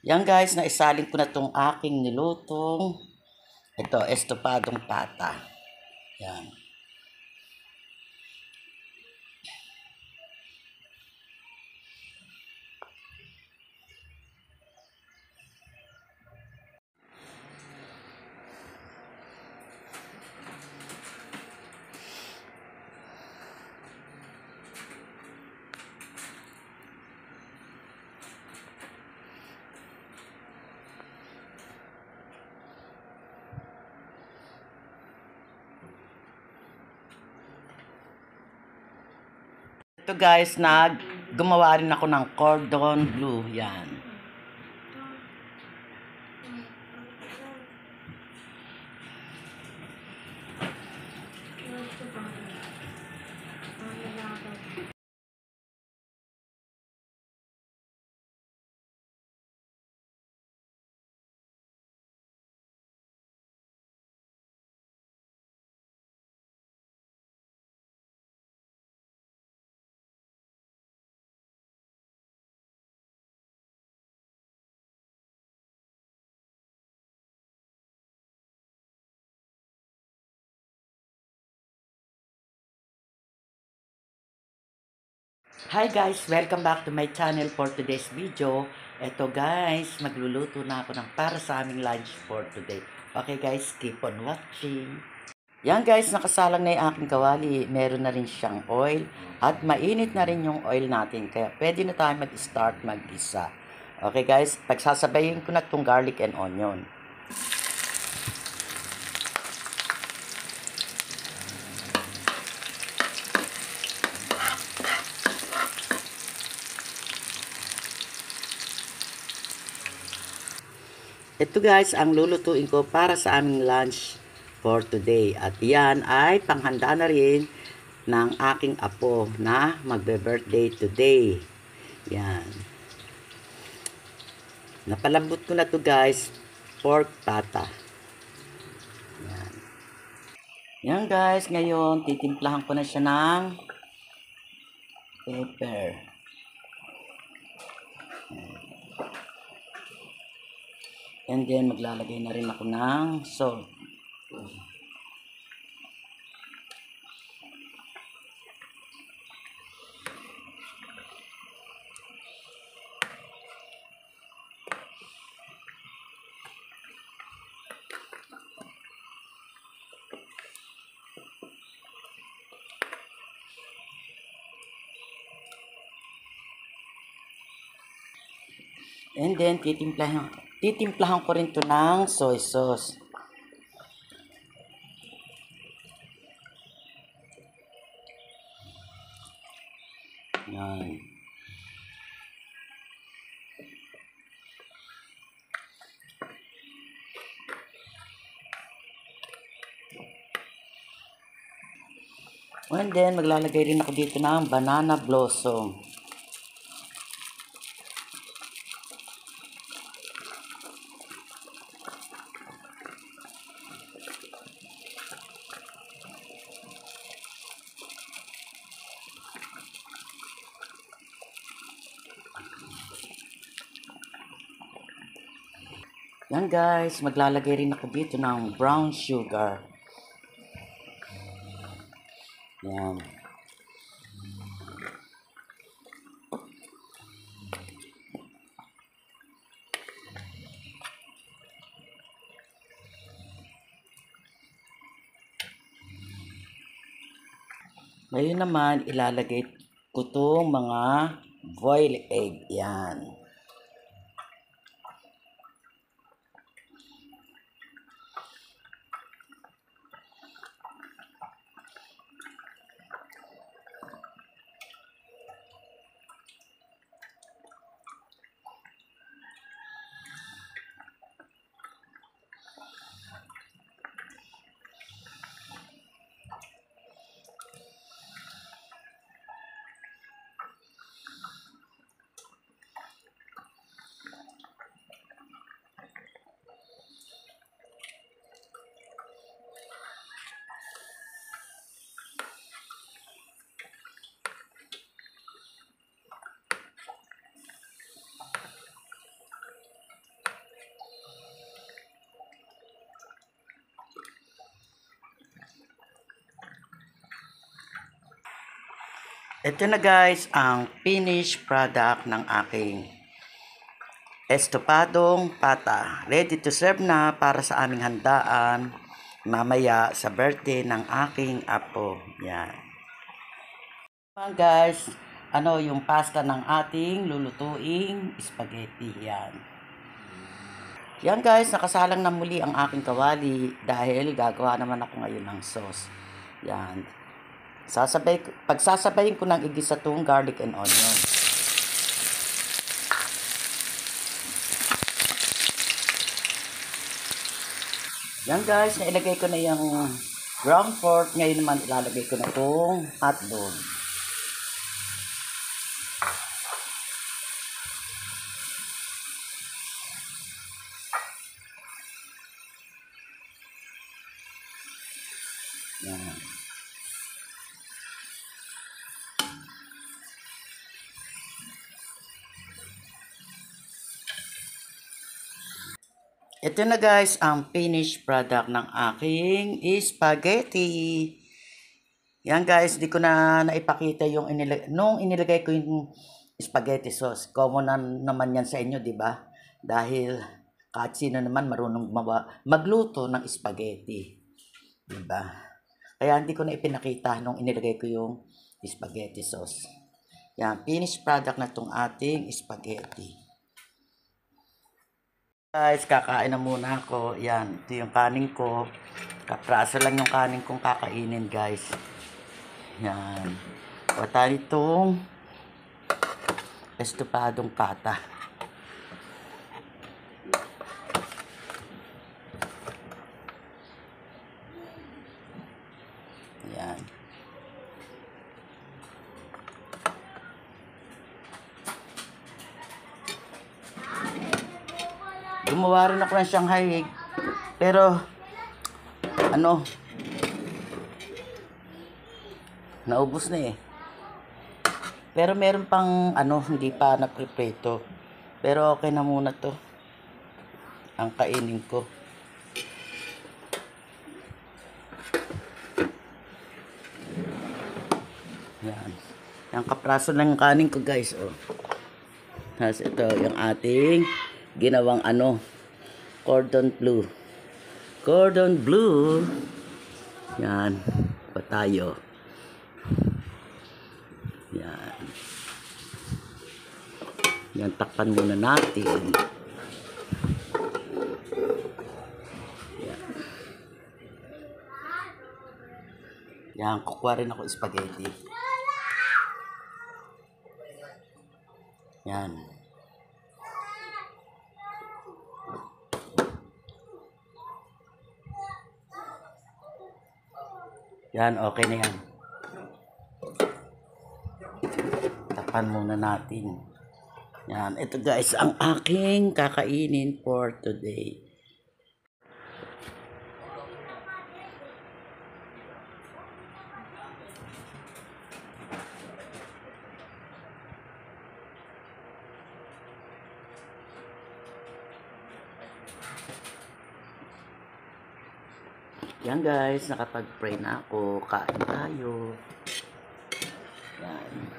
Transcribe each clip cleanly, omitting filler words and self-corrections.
Yan guys, naisalin ko na tong aking nilutong. Ito, estopadong pata. Yan. Ito guys, gumawa rin ako ng cordon bleu. Yan. Hi guys! Welcome back to my channel for today's video. Eto guys, magluluto na ako ng para sa aming lunch for today. Okay guys, keep on watching. Yan guys, nakasalang na yung aking kawali. Meron na rin siyang oil. At mainit na rin yung oil natin. Kaya pwede na tayo mag-start mag-isa. Okay guys, pagsasabayin ko na itong garlic and onion. Ito guys, ang lulutuin ko para sa aming lunch for today. At yan ay panghanda na rin ng aking apo na magbe-birthday today. Yan. Napalambot ko na to guys, pork pata. Yan. Yan guys, ngayon titimplahan ko na siya ng pepper. And then, maglalagay na rin ako ng salt. And then, titimplahan ko rin to ng soy sauce. Yan. And then, maglalagay rin ako dito ng banana blossom. Yan guys, maglalagay rin ako dito ng brown sugar. Yan. Ngayon naman, ilalagay ko itong mga boiled egg. Yan. Ito na guys ang finished product ng aking estopadong pata. Ready to serve na para sa aming handaan mamaya sa birthday ng aking apo. Yan. Guys, ano yung pasta ng ating lulutuing spaghetti. Yan. Yan guys, nakasalang na muli ang aking kawali dahil gagawa naman ako ngayon ng sauce. Yan. Pagsasabayin ko ng igisa itong garlic and onion. Yan guys, nailagay ko na yung ground pork. Ngayon naman ilalagay ko na itong hotdog. Yan. Ito na guys ang finished product ng aking spaghetti. Yan guys, di ko na naipakita yung nung inilagay ko yung spaghetti sauce. Common na naman yan sa inyo, di ba? Dahil kahit sino naman marunong magluto ng spaghetti. Di ba? Kaya hindi ko na ipinakita nung inilagay ko yung spaghetti sauce. Yan, finished product na itong ating spaghetti. Guys, kakain na muna ako. Yan, ito yung kanin ko. Kapraso lang yung kanin kong kakainin, guys. Yan. Wata itong estopadong pata. Yan. Gumawa rin ako ng Shanghai egg. Pero, ano, naubos na eh. Pero meron pang, ano, hindi pa naprepreto. Pero okay na muna to. Ang kainin ko. Yan. Yung kapraso lang yung kanin ko guys. Oh. Tapos ito yung ating ginawang ano, cordon bleu. Cordon bleu. Yan. Pa tayo. Yan. Yan, takpan muna natin. Yan. Yan, kukuha rin ako spaghetti. Yan. Yan, okay na yan. Tapan muna natin. Yan, ito guys, ang aking kakainin for today. Yan guys, nakapag-pray na ako. Kain tayo. Yan.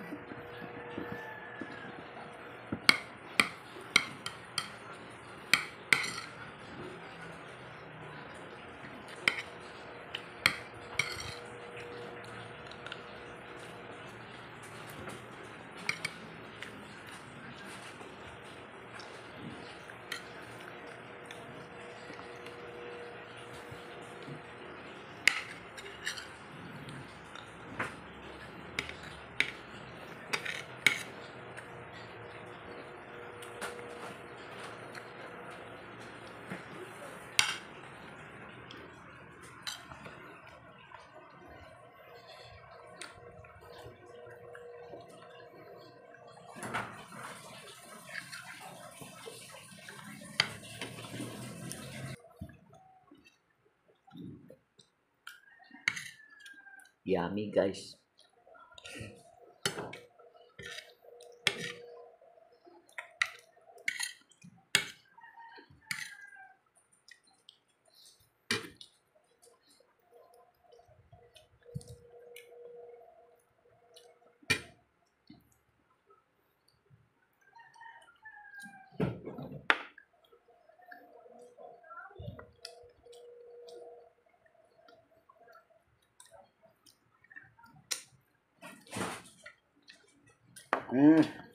Yummy guys. Mm.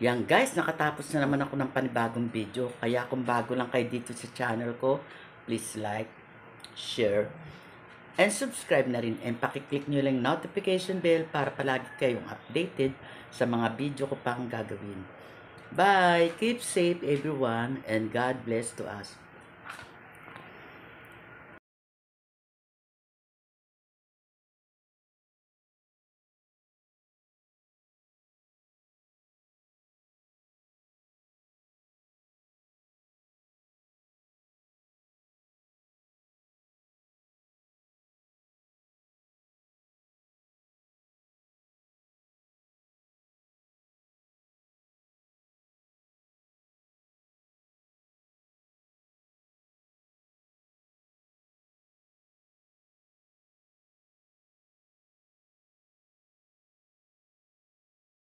Yan guys, nakatapos na naman ako ng panibagong video. Kaya kung bago lang kayo dito sa channel ko, please like, share, and subscribe na rin. And pakiclick nyo lang notification bell para palagi kayong updated sa mga video ko pang gagawin. Bye! Keep safe everyone and God bless to us.